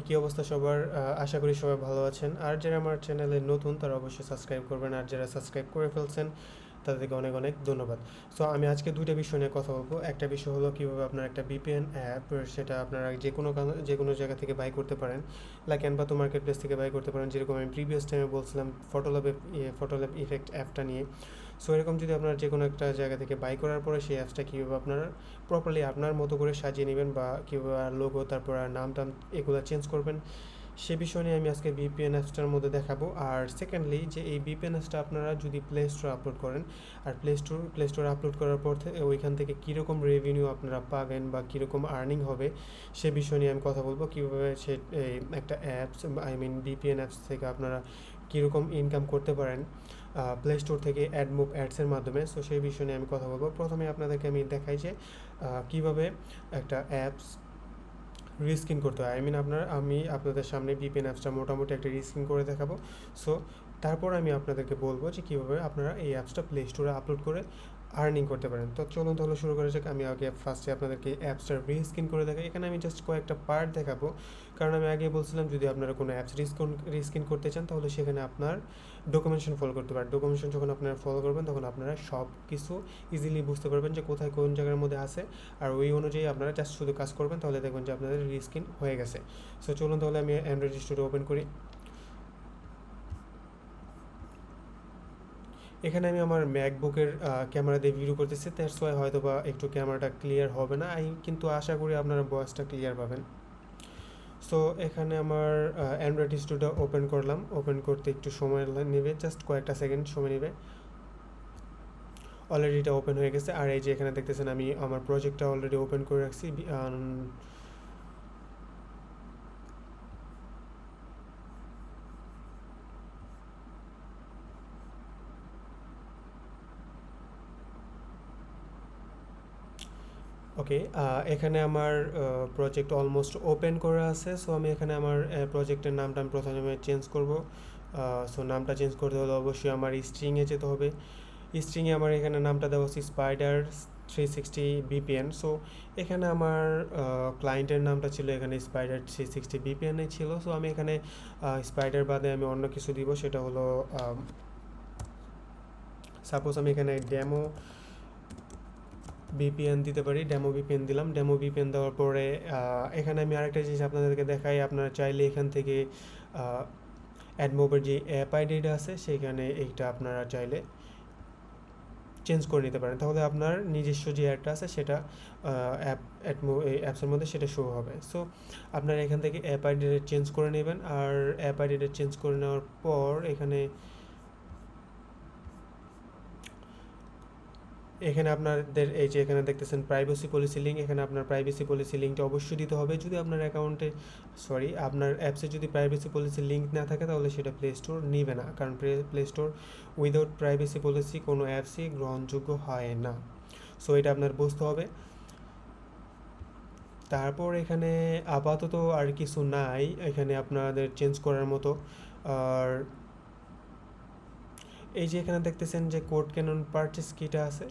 কি অবস্থা সবার? আশা করি সবাই ভালো আছেন। আর যারা আমার চ্যানেলে নতুন তারা অবশ্যই সাবস্ক্রাইব করবেন, আর যারা সাবস্ক্রাইব করে ফেলছেন তাদেরকে অনেক অনেক ধন্যবাদ। সো আমি আজকে দুইটা বিষয় নিয়ে কথা বলবো। একটা বিষয় হলো কীভাবে আপনার একটা VPN অ্যাপ সেটা আপনারা যে কোনো জায়গা থেকে বাই করতে পারেন, লাইক envato মার্কেট প্লেস থেকে বাই করতে পারেন, যেরকম আমি প্রিভিয়াস টাইমে বলছিলাম ফটোল্যাব ইফেক্ট অ্যাপটা নিয়ে। সো এরকম যদি আপনার যে কোনো একটা জায়গা থেকে বাই করার পরে সেই অ্যাপসটা কীভাবে আপনারা প্রপারলি আপনার মতো করে সাজিয়ে নেবেন, বা কীভাবে লোগো তারপর নাম টাম এগুলো চেঞ্জ করবেন, সে বিষয় নিয়ে আমি আজকে VPN অ্যাপসটার মধ্যে দেখাবো। আর সেকেন্ডলি, যে এই VPN অ্যাপসটা আপনারা যদি প্লে স্টোরে আপলোড করেন, আর প্লে স্টোরে আপলোড করার পর ওইখান থেকে কীরকম রেভিনিউ আপনারা পাবেন বা কীরকম আর্নিং হবে, সে বিষয় নিয়ে আমি কথা বলবো। কীভাবে সে একটা অ্যাপস, VPN অ্যাপস থেকে আপনারা কীরকম ইনকাম করতে পারেন প্লে স্টোর থেকে অ্যাডসের মাধ্যমে। সো সেই বিষয় নিয়ে আমি কথা বলবো। প্রথমে আপনাদেরকে আমি দেখাই যে কীভাবে একটা অ্যাপস রিস্কিন করতে হয়। আমি আপনাদের সামনে VPN অ্যাপসটা মোটামুটি একটা রিস্কিন করে দেখাবো। সো তারপর আমি আপনাদেরকে বলবো যে কীভাবে আপনারা এই অ্যাপসটা প্লে স্টোরে আপলোড করে আর্নিং করতে পারেন। তো চলুন তাহলে শুরু করা যাক। আমি আগে ফার্স্টে আপনাদেরকে অ্যাপসটা রিস্কিন করে দেখাই। এখানে আমি জাস্ট কয়েকটা পার্ট দেখাবো, কারণ আমি আগে বলছিলাম যদি আপনারা কোনো অ্যাপস রিস্কিন করতে চান তাহলে সেখানে আপনার ডকুমেন্টেশন ফলো করতে পারেন। ডকুমেন্টেশন যখন আপনারা ফলো করবেন তখন আপনারা সব কিছু ইজিলি বুঝতে পারবেন যে কোথায় কোন জায়গার মধ্যে আছে, আর ওই অনুযায়ী আপনারা জাস্ট শুধু কাজ করবেন, তাহলে দেখবেন যে আপনাদের রিস্কিন হয়ে গেছে। সো চলুন তাহলে আমি অ্যান্ড্রয়েড স্টুডিও ওপেন করি। এখানে আমি আমার ম্যাকবুকের ক্যামেরা দিয়ে ভিডিও করতেছি, দ্যাটস ওয়াই হয়তো বা একটু ক্যামেরাটা ক্লিয়ার হবে না, কিন্তু আশা করি আপনারা ভয়েসটা ক্লিয়ার পাবেন। সো এখানে আমার অ্যান্ড্রয়েড স্টুডিও ওপেন করলাম। ওপেন করতে একটু সময় নেবে, জাস্ট কয়েকটা সেকেন্ড সময় নেবে। অলরেডি এটা ওপেন হয়ে গেছে। আর এই যে এখানে দেখতেছেন আমি আমার প্রজেক্টটা অলরেডি ওপেন করে রাখছি। ওকে, এখানে আমার প্রজেক্ট অলমোস্ট ওপেন করা আছে। সো আমি এখানে আমার প্রজেক্টের নামটা আমি প্রথমে চেঞ্জ করব। সো নামটা চেঞ্জ করতে হলে অবশ্যই আমার স্ট্রিংয়ে যেতে হবে। স্ট্রিংয়ে আমার এখানে নামটা দেওয়া হচ্ছে স্পাইডার 360 VPN। সো এখানে আমার ক্লায়েন্টের নামটা ছিল এখানে স্পাইডার 360 VPN ছিল। সো আমি এখানে স্পাইডার বাদে আমি অন্য কিছু দিব, সেটা হলো সাপোজ আমি এখানে ডেমো VPN দিতে পারি। ডেমো VPN দিলাম। ডেমো VPN দেওয়ার পরে এখানে আমি আরেকটা জিনিস আপনাদেরকে দেখাই। আপনারা চাইলে এখান থেকে অ্যাডমোবের যে অ্যাপ আইডিটা আছে সেখানে এইটা আপনারা চাইলে চেঞ্জ করে নিতে পারেন, তাহলে আপনার নিজস্ব যে অ্যাডটা আছে সেটা এই অ্যাপসের মধ্যে সেটা শো হবে। সো আপনারা এখান থেকে অ্যাপ আইডিটা চেঞ্জ করে নেবেন। আর অ্যাপ আইডিটা চেঞ্জ করে নেওয়ার পর এখানে আপনাদের এই যে এখানে দেখতেছেন প্রাইভেসি পলিসি লিঙ্ক, এখানে আপনার প্রাইভেসি পলিসি লিঙ্কটা অবশ্যই দিতে হবে। যদি আপনার আপনার অ্যাপসে যদি প্রাইভেসি পলিসি লিঙ্ক না থাকে তাহলে সেটা প্লে স্টোর নেবে না, কারণ play store without privacy policy কোনো অ্যাপসই গ্রহণযোগ্য হয় না। সো এটা আপনার বুঝতে হবে। তারপর এখানে আপাতত আর কিছু নাই এখানে আপনাদের চেঞ্জ করার মতো। আর এই যে এখানে দেখতেছেন যে কোড ক্যানন পারচেস কিটা আছে,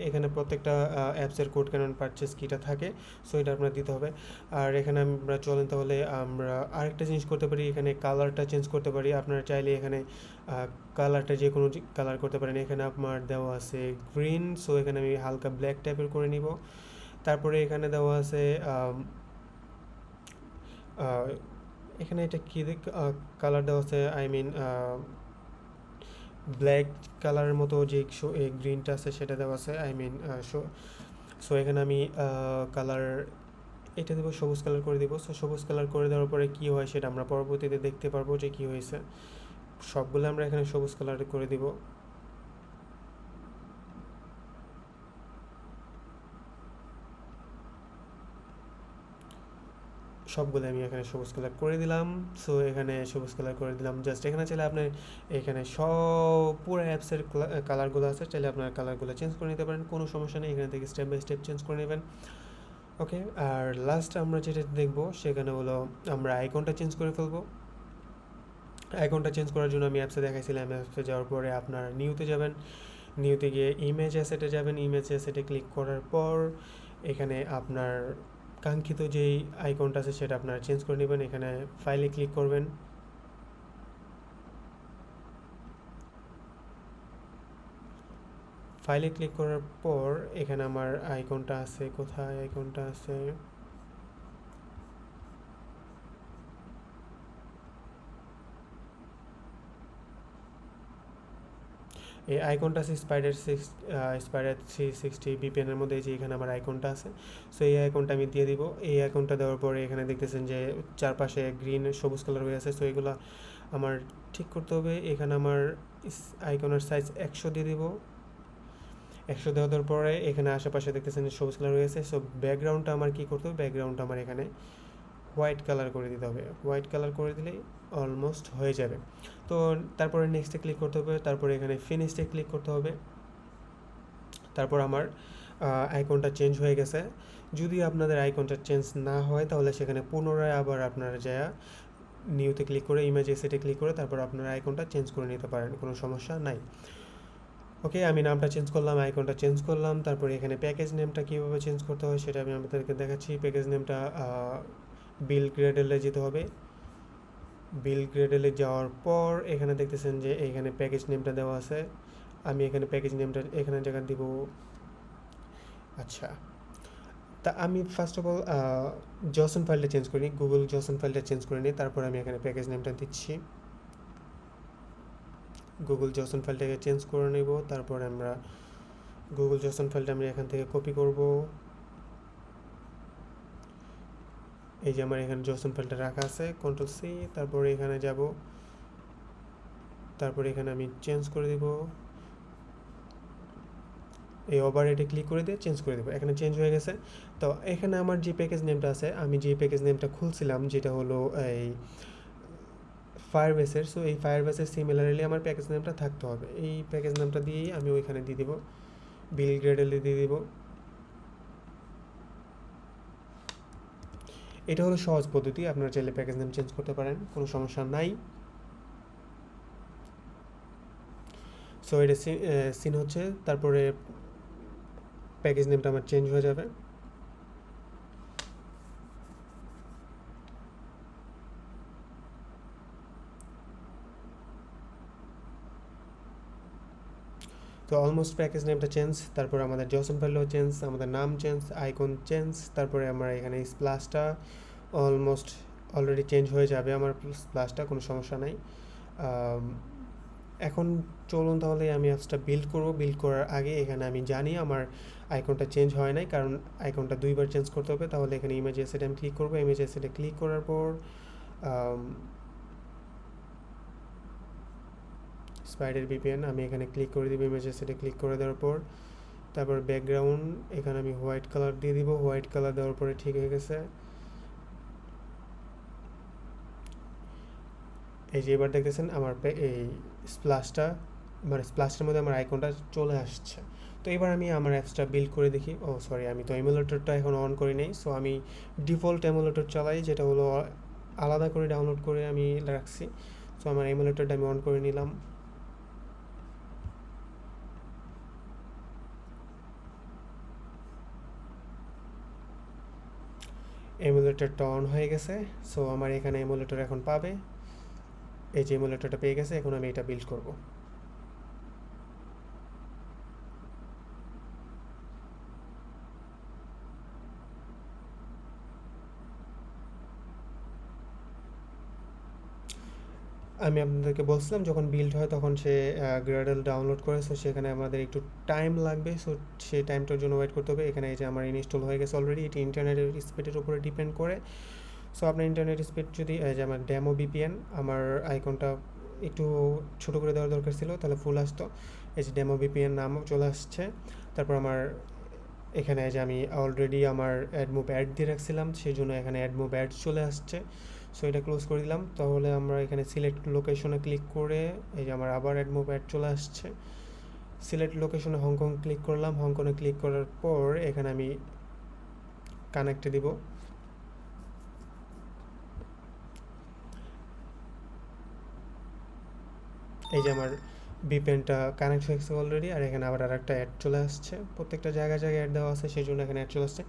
এখানে প্রত্যেকটা অ্যাপসের কোড ক্যানন পারচেস কিটা থাকে। সো এটা আপনার দিতে হবে। আর এখানে আমরা চলেন তাহলে আমরা আরেকটা জিনিস করতে পারি, এখানে কালারটা চেঞ্জ করতে পারি। আপনারা চাইলে এখানে কালারটা যে কোনো কালার করতে পারেন। এখানে আপনার দেওয়া আছে গ্রিন, সো এখানে আমি হালকা ব্ল্যাক টাইপের করে নিব। তারপরে এখানে দেওয়া আছে এখানে এটা কী কালার দেওয়া আছে, ব্ল্যাক কালারের মতো যে গ্রিনটা আছে সেটা দেওয়া আছে, সো এখানে আমি কালার এটা দেবো, সবুজ কালার করে দেবো। সো সবুজ কালার করে দেওয়ার পরে কী হয় সেটা আমরা পরবর্তীতে দেখতে পারবো যে কী হয়েছে। সবগুলো আমরা এখানে সবুজ কালার করে দিব। সবগুলো আমি এখানে সবুজ কালার করে দিলাম। সো এখানে সবুজ কালার করে দিলাম। জাস্ট এখানে চাইলে আপনার এখানে পুরো অ্যাপসের কালারগুলো আছে, চাইলে আপনার কালারগুলো চেঞ্জ করে নিতে পারেন, কোনো সমস্যা নেই। এখানে থেকে স্টেপ বাই স্টেপ চেঞ্জ করে নেবেন। ওকে, আর লাস্ট আমরা যেটা দেখবো সেখানে হলো আমরা আইকনটা চেঞ্জ করে ফেলবো। আইকনটা চেঞ্জ করার জন্য আমি অ্যাপসে দেখাইছিলাম। অ্যাপসে যাওয়ার পরে আপনার নিউতে যাবেন। নিউতে গিয়ে ইমেজ অ্যাসেটে যাবেন। ইমেজ অ্যাসেটে ক্লিক করার পর এখানে আপনার কাঙ্ক্ষিত যেই আইকনটা আছে সেটা আপনারা চেঞ্জ করে নেবেন। এখানে ফাইলে ক্লিক করবেন। ফাইলে ক্লিক করার পর এখানে আমার আইকনটা আছে, কোথায় আইকনটা আছে, এই আইকনটা আছে স্পাইডার 360 ভিপিএনের মধ্যে, যে এখানে আমার আইকনটা আছে। সো এই আইকনটা আমি দিয়ে দিব। এই আইকনটা দেওয়ার পরে এখানে দেখতেছেন যে চারপাশে গ্রিন সবুজ কালার হয়ে আছে। সো এগুলো আমার ঠিক করতে হবে। এখানে আমার আইকনের সাইজ 100 দিয়ে দিব। 100 দেওয়ার পরে এখানে আশেপাশে দেখতেছেন যে সবুজ কালার হয়ে আছে। সো ব্যাকগ্রাউন্ডটা আমার কী করতে হবে, ব্যাকগ্রাউন্ডটা আমার এখানে হোয়াইট কালার করে দিতে হবে। হোয়াইট কালার করে দিলেই অলমোস্ট হয়ে যাবে। তো তারপরে নেক্সটে ক্লিক করতে হবে, তারপরে এখানে ফিনিশে ক্লিক করতে হবে। তারপর আমার আইকনটা চেঞ্জ হয়ে গেছে। যদি আপনাদের আইকনটা চেঞ্জ না হয় তাহলে সেখানে পুনরায় আবার আপনারা যা নিউতে ক্লিক করে ইমেজ এসেটে ক্লিক করে তারপর আপনার আইকনটা চেঞ্জ করে নিতে পারেন, কোনো সমস্যা নাই। ওকে, আমি নামটা চেঞ্জ করলাম, আইকনটা চেঞ্জ করলাম। তারপরে এখানে প্যাকেজ নেমটা কীভাবে চেঞ্জ করতে হয় সেটা আমি আপনাদেরকে দেখাচ্ছি। প্যাকেজ নেমটা বিল গ্রেডেলে যেতে হবে। বিল গ্রেডেলে যাওয়ার পর এখানে দেখতেছেন যে এখানে প্যাকেজ নেমটা দেওয়া আছে। আমি এখানে প্যাকেজ নেমটা এখানে জায়গা দিব। আচ্ছা, তা আমি ফার্স্ট অফ অল জসন ফাইলটা চেঞ্জ করি, গুগল জসন ফাইলটা চেঞ্জ করে নিই। তারপর আমি এখানে প্যাকেজ নেমটা দিচ্ছি। গুগল জসন ফাইলটাকে চেঞ্জ করে নেব। তারপর আমরা গুগল জসন ফাইলটা আমি এখান থেকে কপি করব। এই যে আমার এখানে জসন ফাইলটা রাখা আছে, Ctrl+C। তারপরে এখানে যাব, তারপরে এখানে আমি চেঞ্জ করে দিব। এই ওভাররাইটে ক্লিক করে দিয়ে চেঞ্জ করে দেবো। এখানে চেঞ্জ হয়ে গেছে। তো এখানে আমার যে প্যাকেজ নেমটা আছে, আমি যে প্যাকেজ নেমটা খুলছিলাম যেটা হলো এই ফায়ারবেসের, সো এই ফায়ারবেসের সিমিলারলি আমার প্যাকেজ নেমটা থাকতে হবে। এই প্যাকেজ নামটা দিয়েই আমি ওইখানে দিয়ে দিব, বিল গ্রেডেলে দিয়ে দিব। এটা হলো সহজ পদ্ধতি, আপনারা চাইলে প্যাকেজ নেম চেঞ্জ করতে পারেন, কোনো সমস্যা নাই। সো এটা সিন হচ্ছে, তারপরে প্যাকেজ নেমটা আমার চেঞ্জ হয়ে যাবে। তো অলমোস্ট প্যাকেজ নেমটা চেঞ্জ, তারপর আমাদের জসন ফাইলও চেঞ্জ, আমাদের নাম চেঞ্জ, আইকন চেঞ্জ, তারপরে আমরা এখানে স্প্লাশটা অলমোস্ট অলরেডি চেঞ্জ হয়ে যাবে আমার স্প্লাশটা, কোনো সমস্যা নাই। এখন চলুন তাহলে আমি অ্যাপসটা বিল্ড করব। বিল্ড করার আগে এখানে আমি জানি আমার আইকনটা চেঞ্জ হয় নাই, কারণ আইকনটা দুইবার চেঞ্জ করতে হবে। তাহলে এখানে ইমেজ এসেটে আমি ক্লিক করবো। ইমেজ এসেটে ক্লিক করার পর স্পাইডার ভিপিএন আমি এখানে ক্লিক করে দিব। ইমেজ এসেটে ক্লিক করে দেওয়ার পর তারপর ব্যাকগ্রাউন্ড এখানে আমি হোয়াইট কালার দিয়ে দিব। হোয়াইট কালার দেওয়ার পরে ঠিক হয়ে গেছে। এই যে এবার দেখতেছেন আমার এই স্প্লাশটা, মানে স্প্লাশটার মধ্যে আমার আইকনটা চলে আসছে। তো এবার আমি আমার অ্যাপসটা বিল্ড করে দেখি। ও সরি, আমি তো এমুলেটরটা এখন অন করি নাই। সো আমি ডিফল্ট এমুলেটর চালাই, যেটা হলো আলাদা করে ডাউনলোড করে আমি রাখছি। সো আমার এমুলেটরটা আমি অন করে নিলাম। এমুলেটরটা অন হয়ে গেছে। সো আমার এখানে এমুলেটর এখন পাবে। এই যে এমুলেটরটা পেয়ে গেছে, এখন আমি এটা বিল্ড করব। আমি আপনাদেরকে বলছিলাম যখন বিল্ড হয় তখন সে গ্রেডেল ডাউনলোড করে, সো সেখানে আমাদের একটু টাইম লাগবে। সো সেই টাইমটার জন্য ওয়েট করতে হবে। এখানে এই যে আমার ইনস্টল হয়ে গেছে অলরেডি। এটি ইন্টারনেটের স্পিডের উপরে ডিপেন্ড করে। সো আপনার ইন্টারনেট স্পিড যদি এই যে আমার ডেমো ভিপিএন, আমার আইকনটা একটু ছোটো করে দেওয়ার দরকার ছিল, তাহলে ফুল আসতো। এই যে ডেমো ভিপিএন নামও চলে আসছে। তারপর আমার এখানে যে আমি অলরেডি আমার অ্যাডমুভ অ্যাড দিয়ে রাখছিলাম, সেই জন্য এখানে অ্যাডমুভ অ্যাড চলে আসছে। সো এটা ক্লোজ করে দিলাম। তাহলে আমরা এখানে সিলেক্ট লোকেশনে ক্লিক করে এই যে আমার আবার অ্যাডমুভ অ্যাড চলে আসছে। সিলেক্ট লোকেশনে হংকং ক্লিক করলাম। হংকংয়ে ক্লিক করার পর এখানে আমি কানেক্টে দিব। এই যে আমার ভিপিএনটা কানেক্ট হয়ে গেছে অলরেডি, আর এখানে আবার আরেকটা অ্যাড চলে আসছে, প্রত্যেকটা জায়গায় জায়গায় অ্যাড দেওয়া আছে, সেই জন্য এখানে অ্যাড চলে আসছে।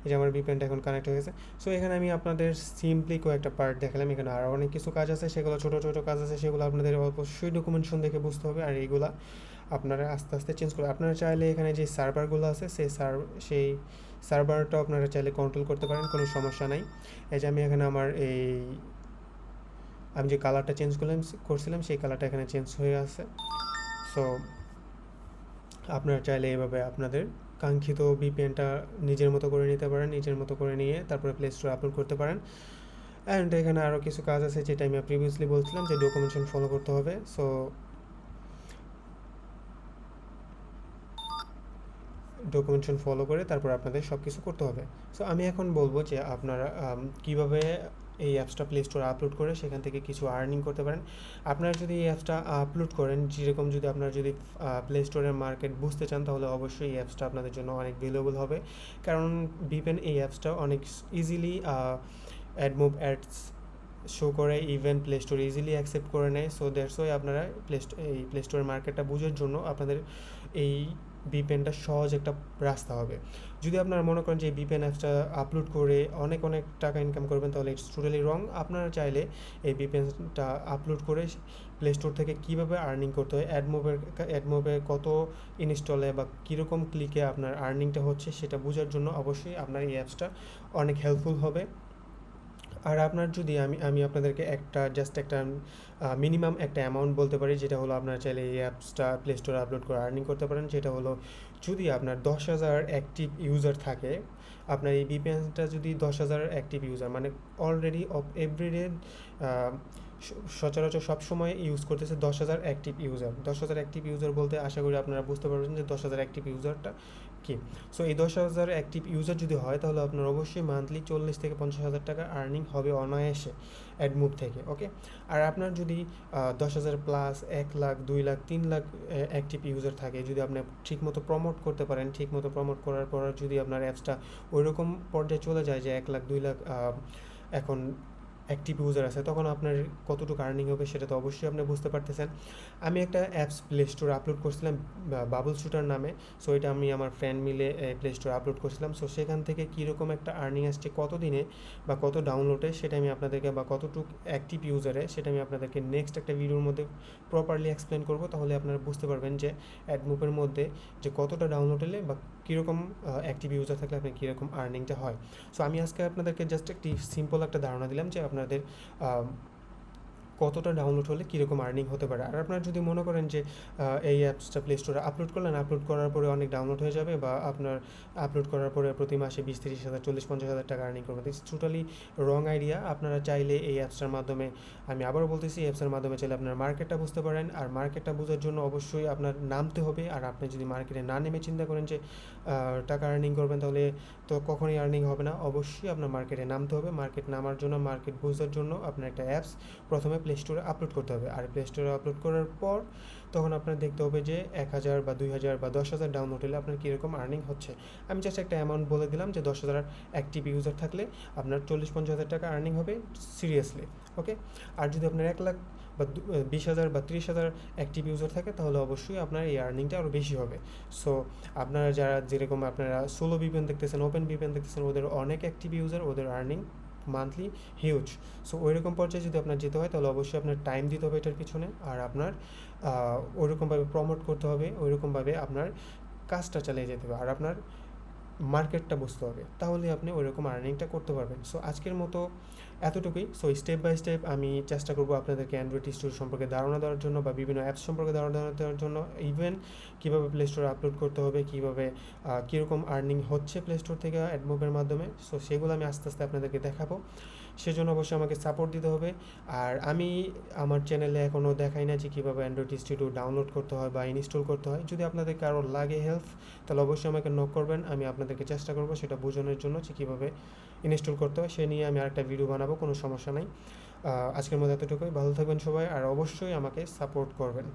এই যে আমার ভিপিএনটা এখন কানেক্ট হয়ে গেছে। সো এখানে আমি আপনাদের সিম্পলি কয়েকটা পার্ট দেখালাম, এখানে আরও অনেক কিছু কাজ আছে, সেগুলো ছোটো ছোটো কাজ আছে, সেগুলো আপনাদের অবশ্যই ডকুমেন্টেশন দেখে বুঝতে হবে, আর এইগুলা আপনারা আস্তে আস্তে চেঞ্জ করবেন। আপনারা চাইলে এখানে যে সার্ভারগুলো আছে সেই সার্ভারটাও আপনারা চাইলে কন্ট্রোল করতে পারেন, কোনো সমস্যা নাই। এই যে আমি এখানে আমার আমি যে কালারটা চেঞ্জ করছিলাম সেই কালারটা এখানে চেঞ্জ হয়ে আছে। সো আপনারা চাইলে এইভাবে আপনাদের কাঙ্ক্ষিত ভিপিএনটা নিজের মতো করে নিতে পারেন, নিজের মতো করে নিয়ে তারপরে প্লে স্টোরে আপলোড করতে পারেন। অ্যান্ড এখানে আরও কিছু কাজ আছে যেটা আমি প্রিভিয়াসলি বলছিলাম যে ডকুমেন্টেশন ফলো করতে হবে। সো ডকুমেন্টেশন ফলো করে তারপর আপনাদের সব কিছু করতে হবে। সো আমি এখন বলবো যে আপনারা কীভাবে এই অ্যাপসটা প্লে স্টোরে আপলোড করে সেখান থেকে কিছু আর্নিং করতে পারেন। আপনারা যদি এই অ্যাপসটা আপলোড করেন, যেরকম যদি আপনারা যদি প্লে স্টোরের মার্কেট বুঝতে চান, তাহলে অবশ্যই এই অ্যাপসটা আপনাদের জন্য অনেক ভ্যালুয়েবল হবে, কারণ ভিপিএন এই অ্যাপসটা অনেক ইজিলি অ্যাডস শো করে, even play store easily accept করে নেয়। সো দ্যাটস ওয়াই আপনারা প্লে স্টোরের মার্কেটটা বোঝার জন্য আপনাদের এই ভিপিএনটা সহজ একটা রাস্তা হবে। যদি আপনারা মনে করেন যে এই ভিপিএন অ্যাপসটা আপলোড করে অনেক অনেক টাকা ইনকাম করবেন, তাহলে ইটস টোটালি রং। আপনারা চাইলে এই ভিপিএনটা আপলোড করে প্লে স্টোর থেকে কীভাবে আর্নিং করতে হয়, অ্যাডমোবে কত ইনস্টলে বা কীরকম ক্লিকে আপনার আর্নিংটা হচ্ছে সেটা বোঝার জন্য অবশ্যই আপনার এই অ্যাপসটা অনেক হেল্পফুল হবে। আর আপনার যদি আমি আপনাদেরকে জাস্ট একটা মিনিমাম একটা অ্যামাউন্ট বলতে পারি, যেটা হলো আপনারা চাইলে এই অ্যাপসটা প্লে স্টোরে আপলোড করে আর্নিং করতে পারেন। সেটা হলো, যদি আপনার 10,000 অ্যাক্টিভ ইউজার থাকে, আপনার এই ভিপিএনটা যদি 10,000 অ্যাক্টিভ ইউজার, মানে অলরেডি এভরিডে সচরাচর সবসময় ইউজ করতেছে 10,000 অ্যাক্টিভ ইউজার। 10,000 অ্যাক্টিভ ইউজার বলতে আশা করি আপনারা বুঝতে পারবেন যে 10,000 অ্যাক্টিভ ইউজারটা কি। সো এই 10,000 অ্যাক্টিভ ইউজার যদি হয়, তাহলে আপনার অবশ্যই মান্থলি 40 থেকে 50,000 টাকা আর্নিং হবে অনায়াসে অ্যাডমুভ থেকে। ওকে, আর আপনার যদি 10,000 plus 1 lakh 2 lakh 3 lakh active user থাকে, যদি আপনি ঠিকমতো প্রমোট করতে পারেন, ঠিকমতো প্রমোট করার পর যদি আপনার অ্যাপসটা ওইরকম পর্যায়ে চলে যায় যে 1 লাখ 2 লাখ এখন অ্যাক্টিভ ইউজার আছে, তখন আপনার কতটুকু আর্নিং হবে সেটা তো অবশ্যই আপনি বুঝতে পারতেছেন। আমি একটা অ্যাপস প্লে স্টোরে আপলোড করছিলাম বাবল শুটার নামে। সো এটা আমি আমার ফ্রেন্ড মিলে প্লে স্টোরে আপলোড করছিলাম। সো সেখান থেকে কীরকম একটা আর্নিং আসছে, কত দিনে বা কত ডাউনলোডে, সেটা আমি আপনাদেরকে, বা কতটুকু অ্যাক্টিভ ইউজারে, সেটা আমি আপনাদেরকে নেক্সট একটা ভিডিওর মধ্যে প্রপারলি এক্সপ্লেন করবো। তাহলে আপনারা বুঝতে পারবেন যে অ্যাডমুভের মধ্যে যে কতটা ডাউনলোড হলে বা কীরকম অ্যাক্টিভ ইউজার থাকলে আপনার কীরকম আর্নিংটা হয়। সো আমি আজকে আপনাদেরকে জাস্ট একটি সিম্পল একটা ধারণা দিলাম যে আপনাদের কতটা ডাউনলোড হলে কীরকম আর্নিং হতে পারে। আর আপনারা যদি মনে করেন যে এই অ্যাপসটা প্লে স্টোরে আপলোড করলেন, আপলোড করার পরে অনেক ডাউনলোড হয়ে যাবে, বা আপনার আপলোড করার পরে প্রতি মাসে 20-30 হাজার 40-50 হাজার টাকা আর্নিং করবেন, দিস টোটালি রং আইডিয়া। আপনারা চাইলে এই অ্যাপসটার মাধ্যমে, আমি আবারও বলতেছি, এই অ্যাপসের মাধ্যমে চাইলে আপনার মার্কেটটা বুঝতে পারেন। আর মার্কেটটা বোঝার জন্য অবশ্যই আপনার নামতে হবে। আর আপনি যদি মার্কেটে না নেমে চিন্তা করেন যে টাকা আর্নিং করবেন, তাহলে তো কখনোই আর্নিং হবে না। অবশ্যই আপনার মার্কেটে নামতে হবে। মার্কেট নামার জন্য, মার্কেট বোঝার জন্য আপনার একটা অ্যাপস প্রথমে প্লে স্টোরে আপলোড করতে হবে। আর প্লে স্টোরে আপলোড করার পর তখন আপনার দেখতে হবে যে 1,000 বা 2,000 বা 10,000 ডাউনলোড হলে আপনার কীরকম আর্নিং হচ্ছে। আমি জাস্ট একটা অ্যামাউন্ট বলে দিলাম যে 10,000 অ্যাক্টিভ ইউজার থাকলে আপনার 40-50 হাজার টাকা আর্নিং হবে সিরিয়াসলি। ওকে, আর যদি আপনার 1 লাখ বা 20,000 বা 30,000 অ্যাক্টিভ ইউজার থাকে, তাহলে অবশ্যই আপনার এই আর্নিংটা আরও বেশি হবে। সো আপনারা যারা, যেরকম আপনারা সোলো ভিপিএন দেখতেছেন, ওপেন ভিপিএন দেখতেছেন, ওদের অনেক অ্যাক্টিভ ইউজার, ওদের আর্নিং মান্থলি হিউজ। সো ওইরকম পর্যায়ে যদি আপনার যেতে হয়, তাহলে অবশ্যই আপনার টাইম দিতে হবে এটার পিছনে, আর আপনার ওইরকমভাবে প্রমোট করতে হবে, ওইরকমভাবে আপনার কাজটা চালিয়ে যেতে হবে, আর আপনার মার্কেটটা বুঝতে হবে, তাহলে আপনি ওইরকম আর্নিংটা করতে পারবেন। সো আজকের মতো এতটুকুই। সো স্টেপ বাই স্টেপ আমি চেষ্টা করবো আপনাদেরকে অ্যান্ড্রয়েড স্টোর সম্পর্কে ধারণা দেওয়ার জন্য, বা বিভিন্ন অ্যাপস সম্পর্কে ধারণা দেওয়ার জন্য, ইভেন কীভাবে প্লে স্টোরে আপলোড করতে হবে, কীভাবে কীরকম আর্নিং হচ্ছে প্লে স্টোর থেকে অ্যাডমোবের মাধ্যমে। সো সেগুলো আমি আস্তে আস্তে আপনাদেরকে দেখাবো। সেজন্য অবশ্যই আমাকে সাপোর্ট দিতে হবে। আর আমি আমার চ্যানেলে এখনও দেখাই না যে কীভাবে অ্যান্ড্রয়েড স্টুডিও ডাউনলোড করতে হয় বা ইনস্টল করতে হয়। যদি আপনাদের কারো লাগে হেল্প, তাহলে অবশ্যই আমাকে নক করবেন। আমি আপনাদেরকে চেষ্টা করবো সেটা বোঝানোর জন্য যে কীভাবে ইনস্টল করতে হয়। সে নিয়ে আমি আরেকটা ভিডিও বানাবো, কোনো সমস্যা নাই। আজকের মতো এতটুকুই। ভালো থাকবেন সবাই, আর অবশ্যই আমাকে সাপোর্ট করবেন।